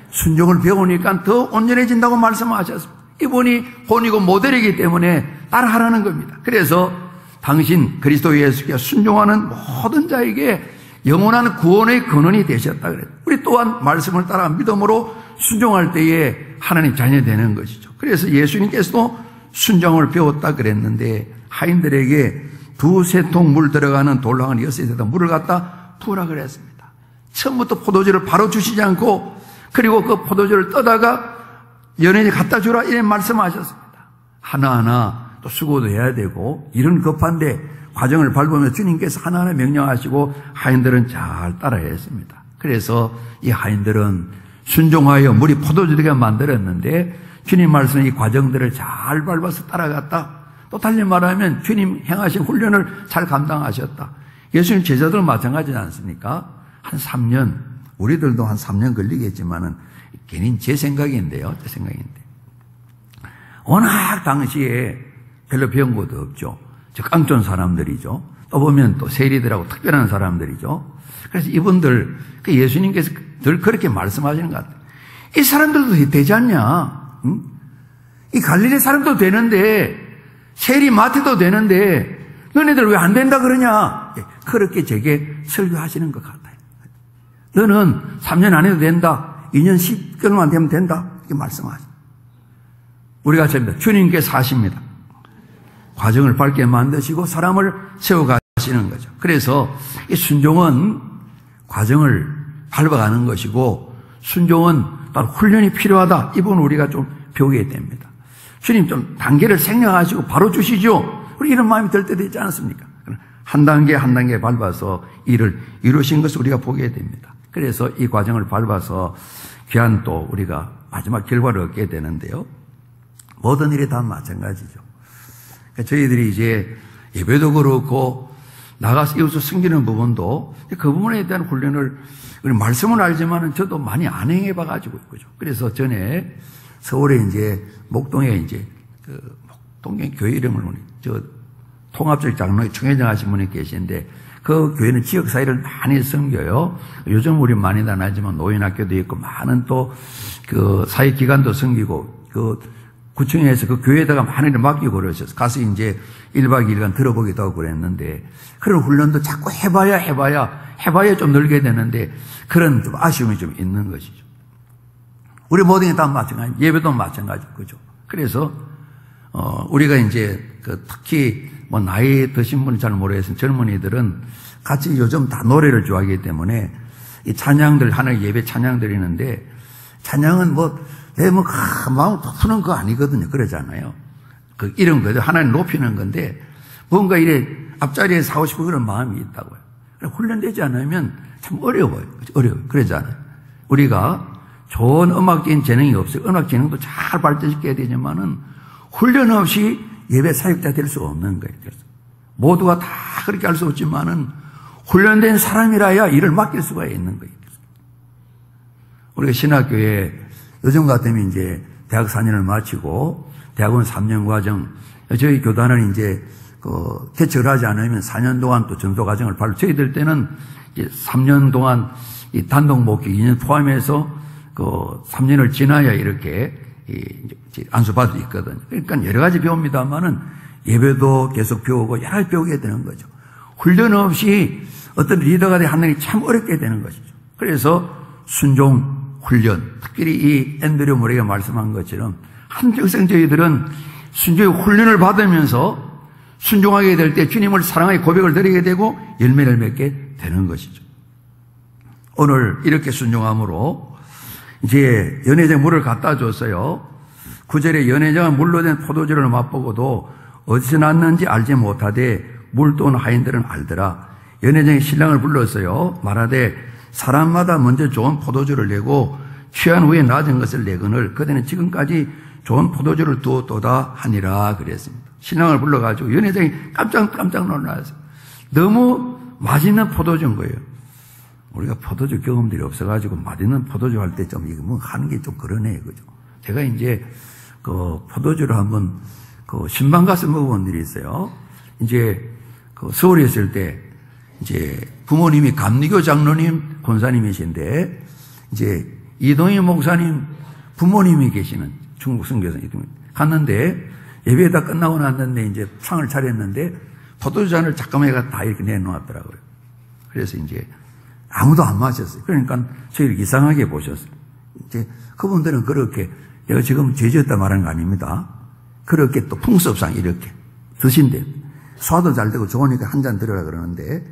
순종을 배우니까 더 온전해진다고 말씀하셨습니다. 이분이 본이고 모델이기 때문에 따라하라는 겁니다. 그래서 당신 그리스도 예수께 순종하는 모든 자에게 영원한 구원의 근원이 되셨다 그랬어요. 우리 또한 말씀을 따라 믿음으로 순종할 때에 하나님 자녀 되는 것이죠. 그래서 예수님께서도 순종을 배웠다 그랬는데 하인들에게 2-3통 물 들어가는 돌랑을 6에다 물을 갖다 부으라 그랬습니다. 처음부터 포도주를 바로 주시지 않고 그리고 그 포도주를 떠다가 연예인이 갖다 주라 이런 말씀하셨습니다. 하나하나 또 수고도 해야 되고 이런 급한데 과정을 밟으며 주님께서 하나하나 명령하시고 하인들은 잘 따라야 했습니다. 그래서 이 하인들은 순종하여 물이 포도주 되게 만들었는데 주님 말씀 이 과정들을 잘 밟아서 따라갔다. 또 달리 말하면 주님 행하신 훈련을 잘 감당하셨다. 예수님 제자들은 마찬가지지 않습니까? 한 3년, 우리들도 한 3년 걸리겠지만은 괜히 제 생각인데요. 제 생각인데. 워낙 당시에 별로 배운 것도 없죠. 즉 깡촌 사람들이죠. 또 보면 또 세리들하고 특별한 사람들이죠. 그래서 이분들 예수님께서 늘 그렇게 말씀하시는 것 같아요. 이 사람들도 되지 않냐? 응? 이 갈릴리 사람도 되는데 세리 마태도 되는데 너네들 왜 안 된다 그러냐? 그렇게 제게 설교하시는 것 같아요. 너는 3년 안 해도 된다. 2년 10개월만 되면 된다. 이렇게 말씀하시죠. 우리가 접니다. 주님께서 하십니다. 과정을 밝게 만드시고 사람을 세워가시는 거죠. 그래서 이 순종은 과정을 밟아가는 것이고 순종은 따로 훈련이 필요하다. 이 부분을 우리가 좀 배우게 됩니다. 주님 좀 단계를 생략하시고 바로 주시죠. 우리 이런 마음이 들 때도 있지 않습니까? 한 단계 한 단계 밟아서 일을 이루신 것을 우리가 보게 됩니다. 그래서 이 과정을 밟아서 귀한 또 우리가 마지막 결과를 얻게 되는데요. 모든 일이 다 마찬가지죠. 그러니까 저희들이 이제 예배도 그렇고 나가서 이웃을 섬기는 부분도 그 부분에 대한 훈련을 우리 말씀은 알지만은 저도 많이 안 행해봐가지고 있죠. 그래서 전에 서울에 이제 목동에 이제 그 목동에 교회 이름을 저 통합적 장로회 총회장 하신 분이 계신데 그 교회는 지역 사회를 많이 섬겨요. 요즘 우리 많이 안 하지만 노인학교도 있고 많은 또 그 사회기관도 섬기고 그 구청에서 그 교회에다가 많은 일을 맡기고 그러셨어요. 가서 이제 1박 2일간 들어보기도 하고 그랬는데 그런 훈련도 자꾸 해봐야 좀 늘게 되는데 그런 좀 아쉬움이 좀 있는 것이죠. 우리 모든 게 다 마찬가지, 예배도 마찬가지, 그죠? 그래서, 우리가 이제 특히 뭐 나이 드신 분이 잘 모르겠으면 젊은이들은 같이 요즘 다 노래를 좋아하기 때문에 이 찬양들, 하나의 예배 찬양들이 있는데 찬양은 마음 푸는 거 아니거든요. 그러잖아요. 그 이런 거죠. 하나님 높이는 건데 뭔가 이래 앞자리에 서고 싶은 그런 마음이 있다고요. 훈련되지 않으면 참 어려워요. 그러잖아요. 우리가 좋은 음악적인 재능이 없어요. 음악 재능도 잘 발전시켜야 되지만은 훈련 없이 예배 사역자 될 수 없는 거예요. 그래서 모두가 다 그렇게 할 수 없지만은 훈련된 사람이라야 일을 맡길 수가 있는 거예요. 우리가 신학교에 요즘 같으면 이제 대학 4년을 마치고 대학원 3년 과정, 저희 교단은 이제 개척을 하지 않으면 4년 동안 또 전도 과정을 밟고 저희들 때는 이제 3년 동안 이 단독 목회 2년 포함해서 3년을 지나야 이렇게 안수받을 수 있거든요. 그러니까 여러 가지 배웁니다만은 예배도 계속 배우고 여러 가지 배우게 되는 거죠. 훈련 없이 어떤 리더가 하는 일이 참 어렵게 되는 것이죠. 그래서 순종 훈련, 특별히 이 앤드류 모레가 말씀한 것처럼 한평생 저희들은 순종의 훈련을 받으면서 순종하게 될 때 주님을 사랑하여 고백을 드리게 되고 열매를 맺게 되는 것이죠. 오늘 이렇게 순종함으로 이제 연회장 물을 갖다 줬어요. 9절에 연회장은 물로 된 포도주를 맛보고도 어디서 났는지 알지 못하되 물도 온 하인들은 알더라. 연회장에 신랑을 불렀어요. 말하되 사람마다 먼저 좋은 포도주를 내고 취한 후에 낮은 것을 내거늘 그대는 지금까지 좋은 포도주를 두었도다 하니라 그랬습니다. 신랑을 불러가지고 연회장이 깜짝 놀랐어요. 너무 맛있는 포도주인 거예요. 우리가 포도주 경험들이 없어가지고 맛있는 포도주 할 때 좀 이거 뭐 하는 게 좀 그러네, 그죠? 제가 이제 그 포도주를 한번 그 신방 가서 먹어본 일이 있어요. 이제 그 서울에 있을 때 이제 부모님이 감리교 장로님 권사님이신데 이제 이동희 목사님 부모님이 계시는 중국 선교사 이동희 갔는데 예배가 끝나고 났는데 이제 상을 차렸는데 포도주 잔을 잠깐만 다 이렇게 내놓았더라고요. 그래서 이제 아무도 안 마셨어요. 그러니까 저희를 이상하게 보셨어요. 이제 그분들은 그렇게 내가 지금 죄지었다 말하는 거 아닙니다. 그렇게 또 풍습상 이렇게 드신대요. 소화도 잘 되고 좋으니까 한 잔 들으라 그러는데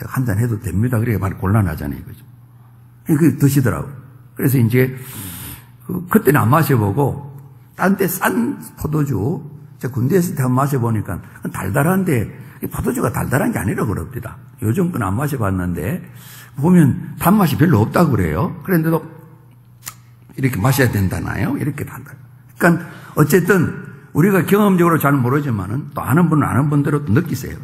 한 잔 해도 됩니다. 그래 많이 곤란하잖아요, 그죠? 그 드시더라고요. 그래서 이제 그때는 안 마셔보고 딴 데 싼 포도주 제가 군대에 있을 때 한번 마셔보니까 달달한데 포도주가 달달한 게 아니라 그럽니다. 요즘 건 안 마셔봤는데 보면 단맛이 별로 없다고 그래요. 그런데도 이렇게 마셔야 된다나요? 이렇게 달달. 그러니까 어쨌든 우리가 경험적으로 잘 모르지만은 또 아는 분은 아는 분대로 또 느끼세요.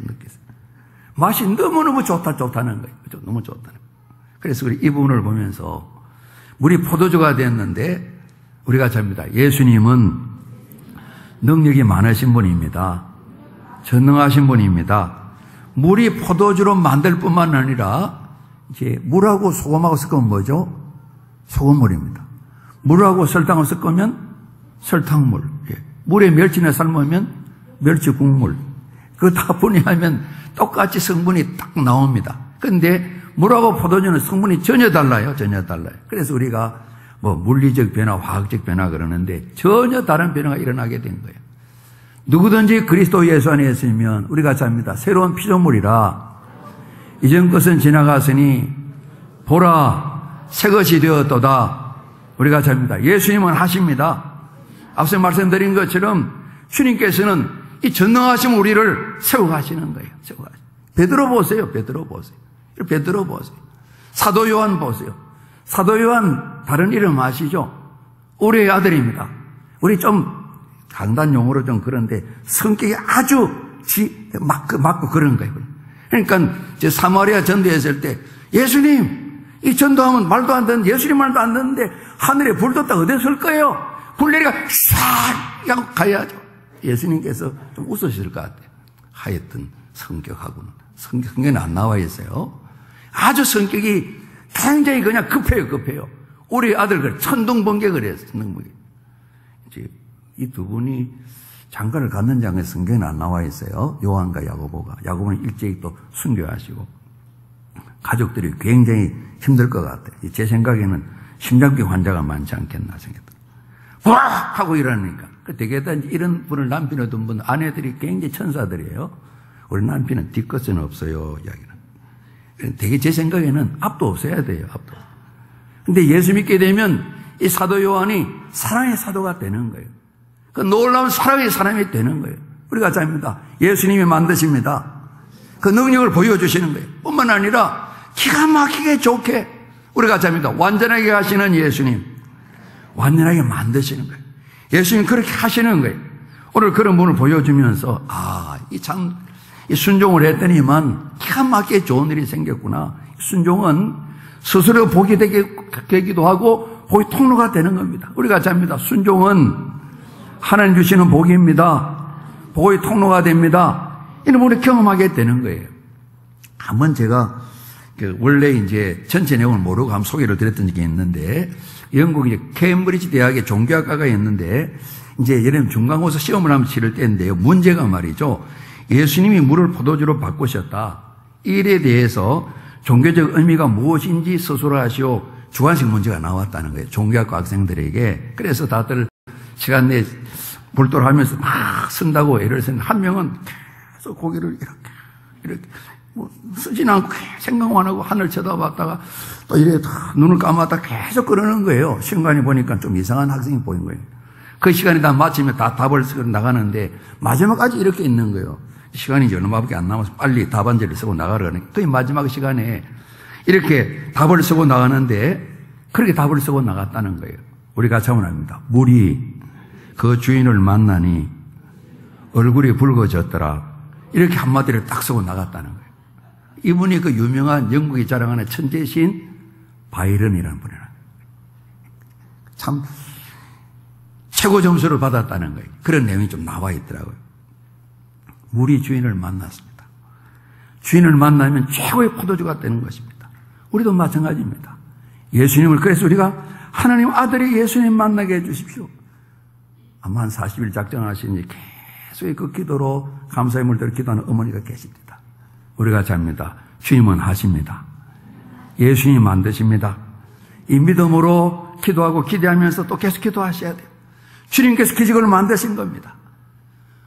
맛이 너무너무 좋다는 거예요. 그죠? 너무 좋다는 거예요. 그래서 우리 이 부분을 보면서 물이 포도주가 됐는데 우리가 잡니다. 예수님은 능력이 많으신 분입니다. 전능하신 분입니다. 물이 포도주로 만들 뿐만 아니라 이제 물하고 소금하고 섞으면 뭐죠? 소금물입니다. 물하고 설탕을 섞으면 설탕물. 물에 멸치나 삶으면 멸치 국물. 그거 다 분해하면 똑같이 성분이 딱 나옵니다. 그런데 물하고 포도주는 성분이 전혀 달라요. 그래서 우리가 뭐 물리적 변화, 화학적 변화 그러는데 전혀 다른 변화가 일어나게 된 거예요. 누구든지 그리스도 예수 안에 있으면 우리가 잡니다. 새로운 피조물이라 이전 것은 지나갔으니 보라 새 것이 되었도다. 우리가 잡니다. 예수님은 하십니다. 앞서 말씀드린 것처럼 주님께서는 이 전능하신 우리를 세워가시는 거예요. 베드로 보세요. 사도 요한 보세요. 사도 요한 다른 이름 아시죠? 우리의 아들입니다. 우리 좀 강단 용어로 좀 그런데 성격이 아주 맞고 그런 거예요. 그러니까 이제 사마리아 전도했을 때 예수님 이 전도하면 말도 안 되는 예수님 말도 안 되는데 하늘에 불 떴다 어디에 설 거예요? 불 내리가 싹 하고 가야죠. 예수님께서 좀 웃으실 것 같아요. 하여튼 성격하고는 성경에 안 나와 있어요. 아주 성격이 굉장히 그냥 급해요. 우리 아들 천둥번개 그래요. 천둥번개. 이제 이 두 분이 장가를 갖는 장에 성경에 안 나와 있어요. 요한과 야고보가. 야고보는 일제히 또 순교하시고 가족들이 굉장히 힘들 것 같아요. 제 생각에는 심장병 환자가 많지 않겠나 생각합니다. 와! 하고 일어나니까. 되게다 이런 분을 남편에 둔 분 아내들이 굉장히 천사들이에요. 우리 남편은 뒤끝은 없어요. 이야기는. 되게 제 생각에는 앞도 없어야 돼요. 앞도. 근데 예수 믿게 되면 이 사도 요한이 사랑의 사도가 되는 거예요. 그 놀라운 사랑의 사람이 되는 거예요. 우리가 잡니다. 예수님이 만드십니다. 그 능력을 보여주시는 거예요. 뿐만 아니라 기가 막히게 좋게 우리가 잡니다. 완전하게 하시는 예수님. 완전하게 만드시는 거예요. 예수님 그렇게 하시는 거예요. 오늘 그런 분을 보여주면서 이 순종을 했더니만 기가 막히게 좋은 일이 생겼구나. 순종은 스스로 복이 되기도 하고 복의 통로가 되는 겁니다. 우리가 잡니다. 순종은 하나님 주시는 복입니다. 복의 통로가 됩니다. 이런 우리 경험하게 되는 거예요. 한번 제가 원래 이제 전체 내용을 모르고 한번 소개를 드렸던 적이 있는데 영국 이제 케임브리지 대학의 종교학과가 있는데 이제 여름 중간고사 시험을 한번 치를 때인데요. 문제가 말이죠. 예수님이 물을 포도주로 바꾸셨다. 이 일에 대해서 종교적 의미가 무엇인지 스스로 하시오. 주관식 문제가 나왔다는 거예요. 종교학과 학생들에게. 그래서 다들 시간 내에 불도하면서 막 쓴다고 예를 들어서 한 명은 계속 고개를 이렇게 쓰진 않고 생각만 하고 하늘 쳐다봤다가 또 이렇게 눈을 감았다 계속 그러는 거예요. 신관이 보니까 좀 이상한 학생이 보인 거예요. 그 시간이 다 마치면 다 답을 쓰고 나가는데 마지막까지 이렇게 있는 거예요. 시간이 이제 얼마밖에 안 남아서 빨리 답안지를 쓰고 나가라는 그 마지막 시간에 이렇게 답을 쓰고 나가는데 그렇게 답을 쓰고 나갔다는 거예요. 우리 같이 한번 합니다. 물이 그 주인을 만나니 얼굴이 붉어졌더라. 이렇게 한마디를 딱 쓰고 나갔다는 거예요. 이분이 그 유명한 영국이 자랑하는 천재신 바이런이라는 분이에요. 참 최고 점수를 받았다는 거예요. 그런 내용이 좀 나와 있더라고요. 물이 주인을 만났습니다. 주인을 만나면 최고의 포도주가 되는 것입니다. 우리도 마찬가지입니다. 예수님을 그래서 우리가 하나님 아들이 예수님 만나게 해주십시오. 아마 한 40일 작정하시니 계속 그 기도로 감사의 물들을 기도하는 어머니가 계십니다. 우리가 잡니다. 주님은 하십니다. 예수님이 만드십니다. 이 믿음으로 기도하고 기대하면서 또 계속 기도하셔야 돼요. 주님께서 기적을 만드신 겁니다.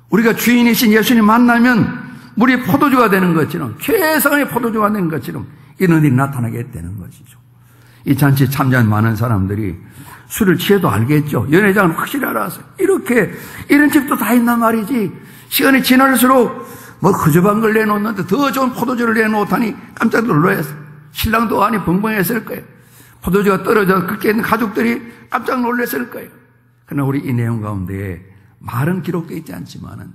우리가 주인이신 예수님 만나면 물이 포도주가 되는 것처럼 최상의 포도주가 되는 것처럼 이런 일이 나타나게 되는 것이죠. 이 잔치에 참여한 많은 사람들이 술을 취해도 알겠죠. 연회장은 확실히 알아서 이렇게 이런 집도 다 있단 말이지. 시간이 지날수록 뭐 허접한 걸 내놓는데 더 좋은 포도주를 내놓다니 깜짝 놀라서 신랑도 안이 벙벙했을 거예요. 포도주가 떨어져서 그렇게 있는 가족들이 깜짝 놀랐을 거예요. 그러나 우리 이 내용 가운데 말은 기록되어 있지 않지만은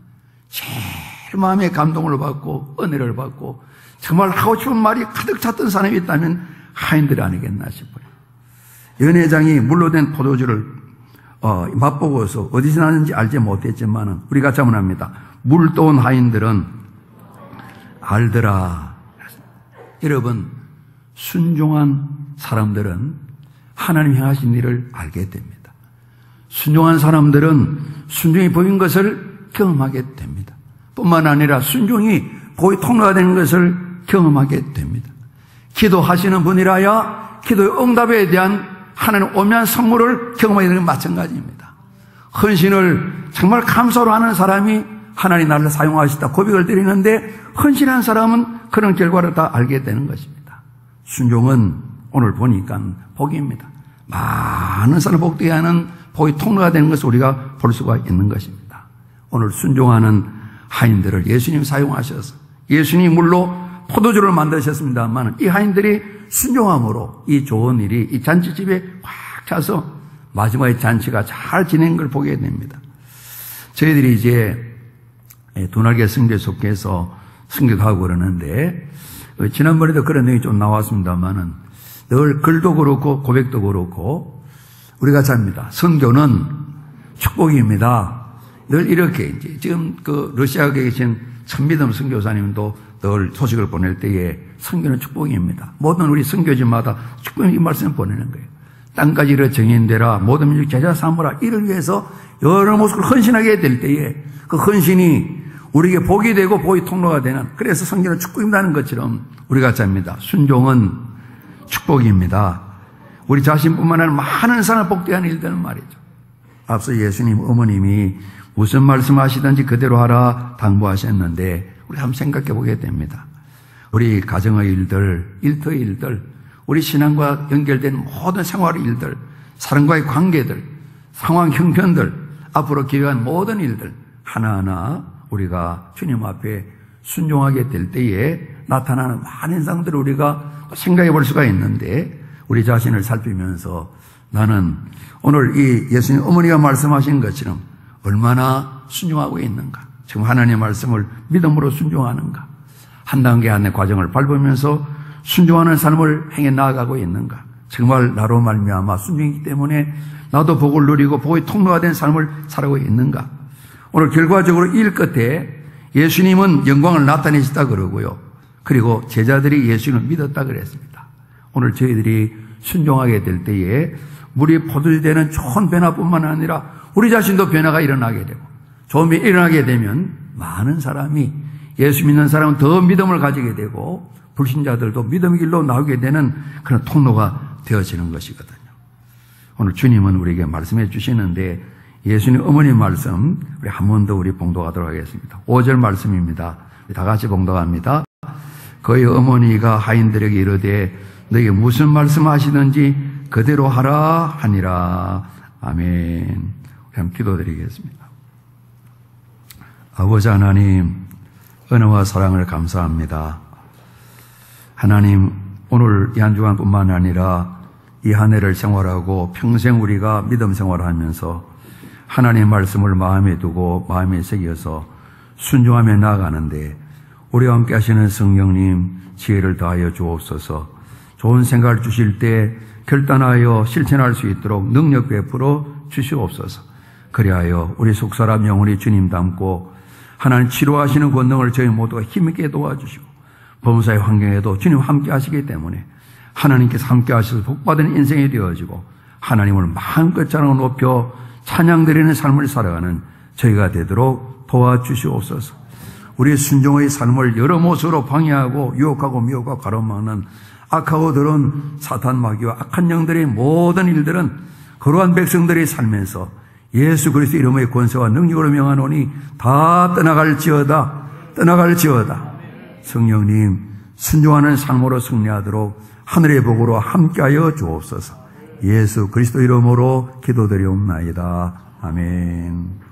제일 마음에 감동을 받고 은혜를 받고 정말 하고 싶은 말이 가득 찼던 사람이 있다면 하인들이 아니겠나 싶어요. 연회장이 물로 된 포도주를 맛보고서 어디서 나는지 알지 못했지만은 우리가 자문합니다. 물 떠온 하인들은 알더라. 여러분, 순종한 사람들은 하나님 행하신 일을 알게 됩니다. 순종한 사람들은 순종이 보인 것을 경험하게 됩니다. 뿐만 아니라 순종이 보이 통로가 되는 것을 경험하게 됩니다. 기도하시는 분이라야 기도의 응답에 대한 하나님 오묘한 선물을 경험하게 되는 건 마찬가지입니다. 헌신을 정말 감사로 하는 사람이 하나님 나를 사용하시다 고백을 드리는데 헌신한 사람은 그런 결과를 다 알게 되는 것입니다. 순종은 오늘 보니까 복입니다. 많은 사람을 복되게 하는 복의 통로가 되는 것을 우리가 볼 수가 있는 것입니다. 오늘 순종하는 하인들을 예수님 사용하셔서 예수님 물로 포도주를 만드셨습니다만 이 하인들이 순종함으로 이 좋은 일이 이 잔치집에 확 차서 마지막에 잔치가 잘 진행된 걸 보게 됩니다. 저희들이 이제 두날개 성교에 속해서 성교도 하고 그러는데 지난번에도 그런 내용이 좀 나왔습니다만은 늘 글도 그렇고 고백도 그렇고 우리가 잡니다. 선교는 축복입니다. 늘 이렇게 이제 지금 그 러시아에 계신 천미덤 선교사님도 늘 소식을 보낼 때에 선교는 축복입니다. 모든 우리 선교지마다 축복의 이 말씀을 보내는 거예요. 땅까지 이르러 정인되라 모든 민족 제자 삼으라 이를 위해서 여러 모습을 헌신하게 될 때에 그 헌신이 우리에게 복이 되고 복의 통로가 되는 그래서 선교는 축복입니다는 것처럼 우리가 잡니다. 순종은 축복입니다. 우리 자신뿐만 아니라 많은 사람을 복되게 하는 일들은 말이죠. 앞서 예수님 어머님이 무슨 말씀하시든지 그대로 하라 당부하셨는데 우리 한번 생각해 보게 됩니다. 우리 가정의 일들, 일터의 일들, 우리 신앙과 연결된 모든 생활의 일들, 사람과의 관계들, 상황 형편들, 앞으로 기획한 모든 일들 하나하나 우리가 주님 앞에 순종하게 될 때에 나타나는 많은 현상들을 우리가 생각해 볼 수가 있는데 우리 자신을 살피면서 나는 오늘 이 예수님 어머니가 말씀하신 것처럼 얼마나 순종하고 있는가, 지금 하나님의 말씀을 믿음으로 순종하는가, 한 단계 안의 과정을 밟으면서 순종하는 삶을 행해 나아가고 있는가, 정말 나로 말미암아 순종이기 때문에 나도 복을 누리고 복의 통로가 된 삶을 살아가고 있는가. 오늘 결과적으로 이 일 끝에 예수님은 영광을 나타내셨다 그러고요. 그리고 제자들이 예수님을 믿었다 그랬습니다. 오늘 저희들이 순종하게 될 때에 물이 포도주되는 좋은 변화뿐만 아니라 우리 자신도 변화가 일어나게 되고 좋은 변화가 일어나게 되면 많은 사람이 예수 믿는 사람은 더 믿음을 가지게 되고 불신자들도 믿음의 길로 나오게 되는 그런 통로가 되어지는 것이거든요. 오늘 주님은 우리에게 말씀해 주시는데 예수님 어머니 말씀 우리 한 번 더 우리 봉독하도록 하겠습니다. 5절 말씀입니다. 다 같이 봉독합니다. 그의 어머니가 하인들에게 이르되 너에게 무슨 말씀하시든지 그대로 하라 하니라. 아멘. 한번 기도드리겠습니다. 아버지 하나님, 은혜와 사랑을 감사합니다. 하나님, 오늘 이 한 주간뿐만 아니라 이 한 해를 생활하고 평생 우리가 믿음 생활하면서 하나님의 말씀을 마음에 두고 마음에 새겨서 순종하며 나아가는데 우리와 함께 하시는 성령님 지혜를 다하여 주옵소서. 좋은 생각을 주실 때 결단하여 실천할 수 있도록 능력 베풀어 주시옵소서. 그리하여 우리 속사람 영혼이 주님 닮고 하나님 치료하시는 권능을 저희 모두가 힘있게 도와주시고 범사의 환경에도 주님 함께 하시기 때문에 하나님께서 함께 하셔서 복받은 인생이 되어지고 하나님을 마음껏 자랑을 높여 찬양드리는 삶을 살아가는 저희가 되도록 도와주시옵소서. 우리의 순종의 삶을 여러 모습으로 방해하고 유혹하고 미혹하고 가로막는 악하고 더러운 사탄 마귀와 악한 영들의 모든 일들은 거룩한 백성들이 살면서 예수 그리스도 이름의 권세와 능력으로 명하노니 다 떠나갈지어다. 성령님, 순종하는 삶으로 승리하도록 하늘의 복으로 함께하여 주옵소서. 예수 그리스도 이름으로 기도드리옵나이다. 아멘.